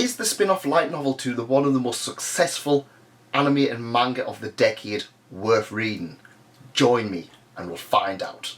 Is the spin-off light novel to the one of the most successful anime and manga of the decade worth reading? Join me and we'll find out.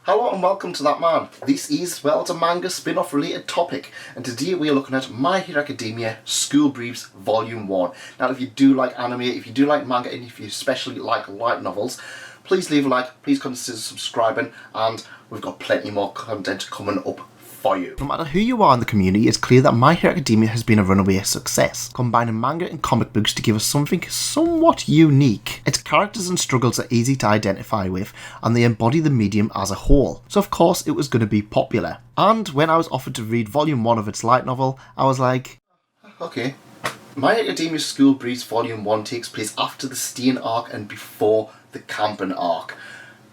Hello and welcome to That Man. This is, well, it's a manga spin-off related topic, and today we are looking at My Hero Academia School Briefs Volume 1. Now if you do like anime, if you do like manga, and if you especially like light novels, please leave a like, please consider subscribing, and we've got plenty more content coming up for you. No matter who you are in the community, it's clear that My Hero Academia has been a runaway success, combining manga and comic books to give us something somewhat unique. Its characters and struggles are easy to identify with, and they embody the medium as a whole, so of course it was going to be popular. And when I was offered to read volume 1 of its light novel, I was like, okay. My Hero Academia School Briefs Volume 1 takes place after the Stain arc and before the Camping arc,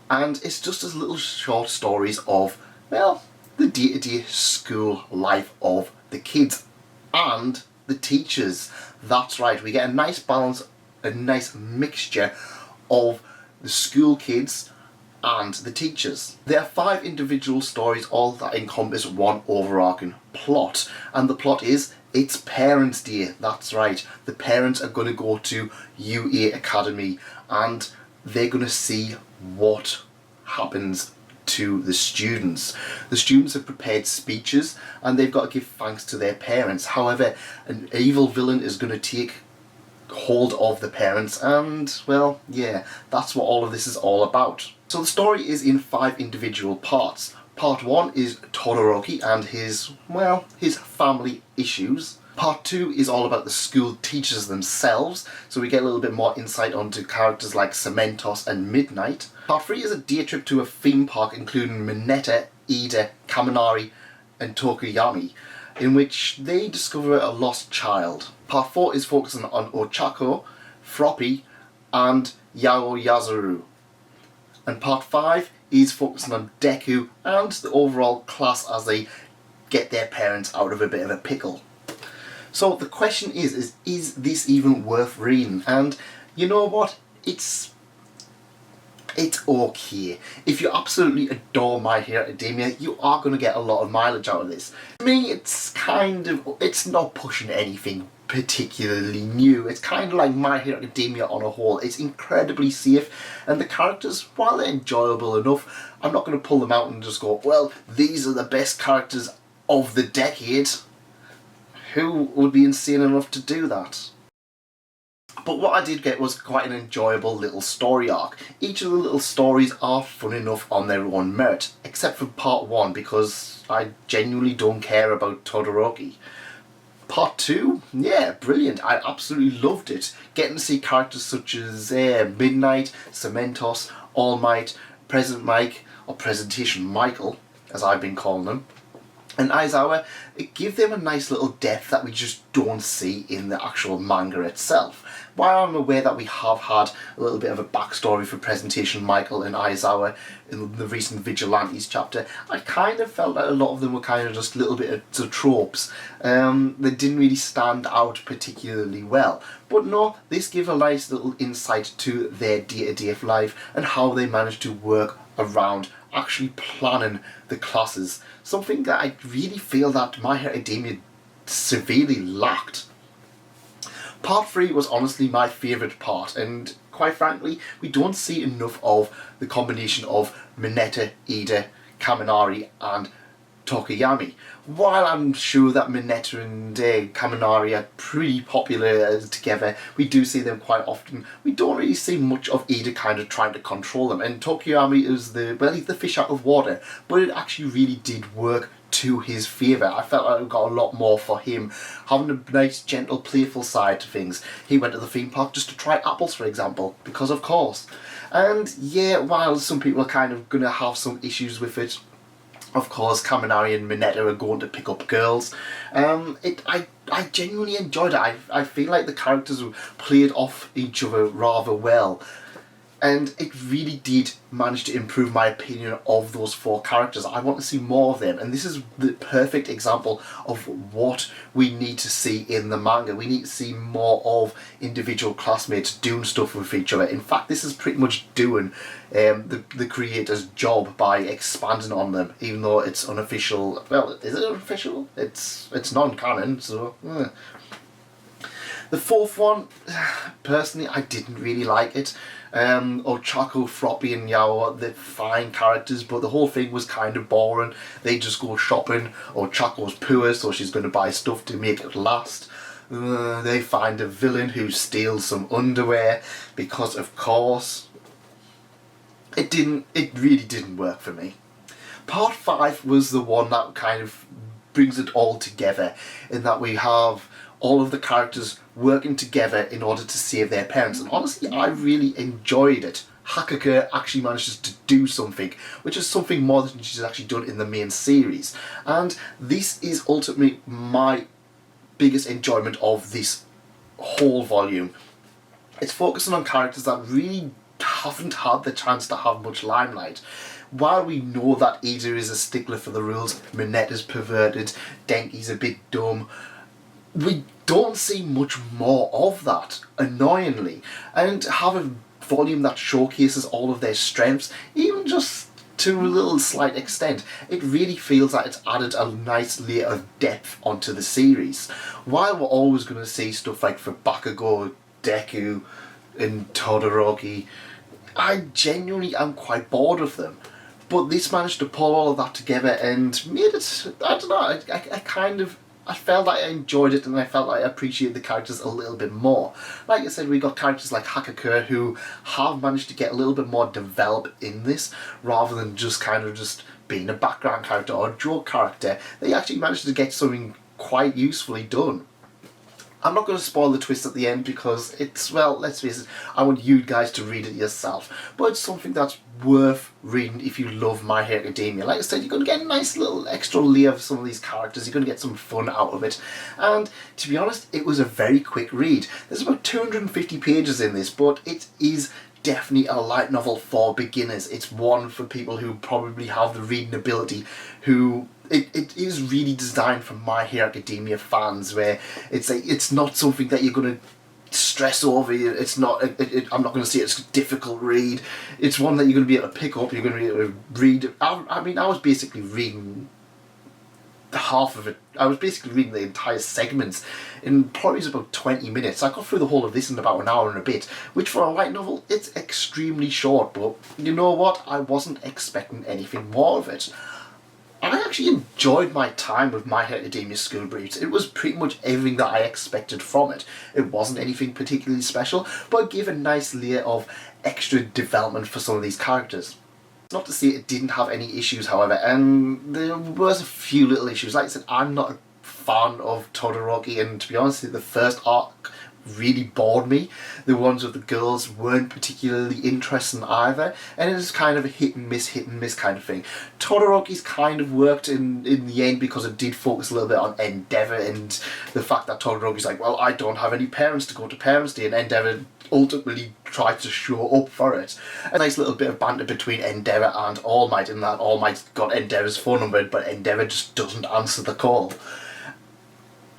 and it's just as little short stories of, well, the day-to-day school life of the kids and the teachers. That's right, we get a nice balance, a nice mixture of the school kids and the teachers. There are 5 individual stories, all that encompass one overarching plot, and the plot is it's Parents' Day. That's right, the parents are going to go to UA Academy and they're going to see what happens to the students. The students have prepared speeches and they've got to give thanks to their parents. However, an evil villain is going to take hold of the parents and, well, yeah, that's what all of this is all about. So the story is in 5 individual parts. Part 1 is Todoroki and his family issues. Part 2 is all about the school teachers themselves, so we get a little bit more insight onto characters like Cementos and Midnight. Part 3 is a day trip to a theme park including Mineta, Ida, Kaminari and Tokuyami, in which they discover a lost child. Part 4 is focusing on Ochako, Froppy and Yaoyazuru. And Part 5 is focusing on Deku and the overall class as they get their parents out of a bit of a pickle. So the question is this even worth reading? And you know what? It's okay. If you absolutely adore My Hero Academia, you are going to get a lot of mileage out of this. To me, it's not pushing anything particularly new. It's kind of like My Hero Academia on a whole. It's incredibly safe, and the characters, while they're enjoyable enough, I'm not going to pull them out and just go, well, these are the best characters of the decade. Who would be insane enough to do that? But what I did get was quite an enjoyable little story arc. Each of the little stories are fun enough on their own merit, except for part 1 because I genuinely don't care about Todoroki. Part 2, yeah, brilliant. I absolutely loved it. Getting to see characters such as Midnight, Cementos, All Might, President Mike, or Presentation Michael, as I've been calling them, and Aizawa, it gave them a nice little depth that we just don't see in the actual manga itself. While I'm aware that we have had a little bit of a backstory for Presentation Michael and Aizawa in the recent Vigilantes chapter, I kind of felt that a lot of them were kind of just little bit of tropes. They didn't really stand out particularly well. But no, this gave a nice little insight to their day-to-day life and how they managed to work around actually planning the classes. Something that I really feel that My Hero Academia severely lacked. Part 3 was honestly my favourite part, and quite frankly, we don't see enough of the combination of Mineta, Ida, Kaminari and Tokuyami. While I'm sure that Mineta and Kaminari are pretty popular together, we do see them quite often. We don't really see much of Ida kind of trying to control them, and Tokuyami is he's the fish out of water, but it actually really did work to his favour. I felt like I got a lot more for him, having a nice, gentle, playful side to things. He went to the theme park just to try apples, for example, because of course. And yeah, while some people are kind of going to have some issues with it, of course, Kaminari and Mineta are going to pick up girls. I genuinely enjoyed it. I feel like the characters played off each other rather well. And it really did manage to improve my opinion of those 4 characters. I want to see more of them, and this is the perfect example of what we need to see in the manga. We need to see more of individual classmates doing stuff with each other. In fact, this is pretty much doing the creator's job by expanding on them, even though it's unofficial. Well, is it unofficial? It's non-canon, so... The 4th one, personally, I didn't really like it. Ochako, Froppy and Yao, they're fine characters, but the whole thing was kind of boring. They just go shopping. Ochako's poor, so she's going to buy stuff to make it last. They find a villain who steals some underwear, because of course. It really didn't work for me. Part 5 was the one that kind of brings it all together, in that we have all of the characters working together in order to save their parents. And honestly, I really enjoyed it. Hakaka actually manages to do something, which is something more than she's actually done in the main series. And this is ultimately my biggest enjoyment of this whole volume. It's focusing on characters that really haven't had the chance to have much limelight. While we know that Ida is a stickler for the rules, Minetta's perverted, Denki's a bit dumb, we don't see much more of that, annoyingly. And to have a volume that showcases all of their strengths, even just to a little slight extent, it really feels like it's added a nice layer of depth onto the series. While we're always going to see stuff like for Bakugo, Deku and Todoroki, I genuinely am quite bored of them. But this managed to pull all of that together and made it, I don't know, I felt like I enjoyed it, and I felt like I appreciated the characters a little bit more. Like I said, we got characters like Hakaka who have managed to get a little bit more developed in this, rather than just kind of just being a background character or a joke character. They actually managed to get something quite usefully done. I'm not going to spoil the twist at the end because it's, well, let's face it, I want you guys to read it yourself. But it's something that's worth reading if you love My Hero Academia. Like I said, you're going to get a nice little extra layer of some of these characters. You're going to get some fun out of it. And to be honest, it was a very quick read. There's about 250 pages in this, but it is definitely a light novel for beginners. It's one for people who probably have the reading ability, who... It is really designed for My Hero Academia fans, where it's not something that you're going to stress over. It's not. I'm not going to say it's a difficult read. It's one that you're going to be able to pick up. You're going to be able to read. I mean, I was basically reading half of it. I was basically reading the entire segments in probably about 20 minutes. I got through the whole of this in about an hour and a bit, which for a light novel, it's extremely short. But you know what? I wasn't expecting anything more of it. I actually enjoyed my time with My Hero Academia School Briefs. It was pretty much everything that I expected from it. It wasn't anything particularly special, but it gave a nice layer of extra development for some of these characters. Not to say it didn't have any issues, however, and there was a few little issues. Like I said, I'm not a fan of Todoroki, and to be honest, the first arc really bored me. The ones with the girls weren't particularly interesting either, and it was kind of a hit and miss kind of thing. Todoroki's kind of worked in the end because it did focus a little bit on Endeavour and the fact that Todoroki's like, well, I don't have any parents to go to Parents' Day, and Endeavour ultimately tried to show up for it. A nice little bit of banter between Endeavour and All Might, in that All Might's got Endeavour's phone number, but Endeavour just doesn't answer the call.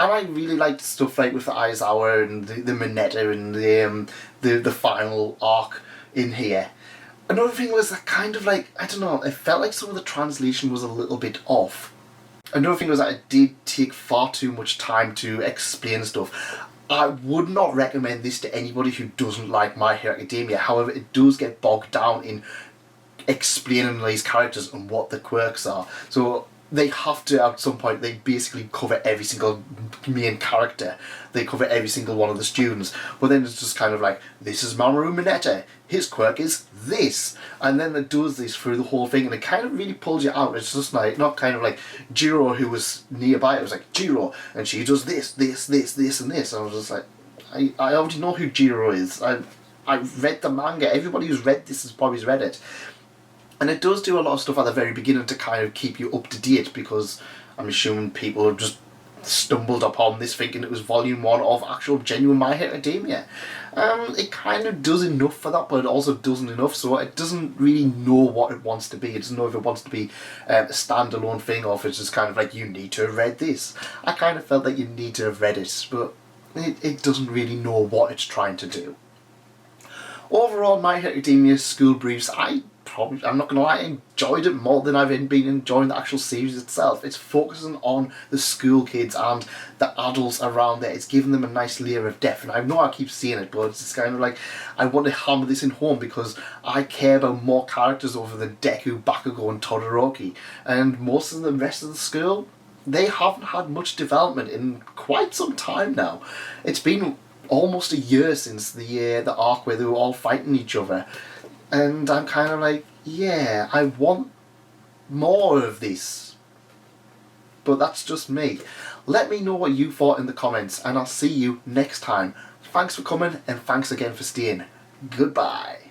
And I really liked stuff like with the Aizawa and the Mineta and the final arc in here. Another thing was that kind of like, I don't know, it felt like some of the translation was a little bit off. Another thing was that it did take far too much time to explain stuff. I would not recommend this to anybody who doesn't like My Hero Academia. However, it does get bogged down in explaining these characters and what the quirks are. So they have to, at some point, they basically cover every single main character. They cover every single one of the students. But then it's just kind of like, this is Mamoru Mineta. His quirk is this. And then it does this through the whole thing, and it kind of really pulls you out. It's just like, not kind of like Jiro, who was nearby. It was like, Jiro, and she does this, this, and this. And I was just like, I already know who Jiro is. I've read the manga. Everybody who's read this has probably read it. And it does do a lot of stuff at the very beginning to kind of keep you up to date, because I'm assuming people are just stumbled upon this thinking it was volume 1 of actual genuine My Hero Academia. It kind of does enough for that, but it also doesn't enough, so it doesn't really know what it wants to be. It doesn't know if it wants to be a standalone thing, or if it's just kind of like, you need to have read this. I kind of felt like you need to have read it, but it doesn't really know what it's trying to do. Overall, My Hero Academia School Briefs, I'm not going to lie, I enjoyed it more than I've been enjoying the actual series itself. It's focusing on the school kids and the adults around there. It's giving them a nice layer of depth, and I know I keep saying it, but it's just kind of like, I want to hammer this in home because I care about more characters over than Deku, Bakugo and Todoroki. And most of the rest of the school, they haven't had much development in quite some time now. It's been almost a year since the arc where they were all fighting each other, and I'm kind of like, yeah, I want more of this, but that's just me. Let me know what you thought in the comments, and I'll see you next time. Thanks for coming, and thanks again for staying. Goodbye.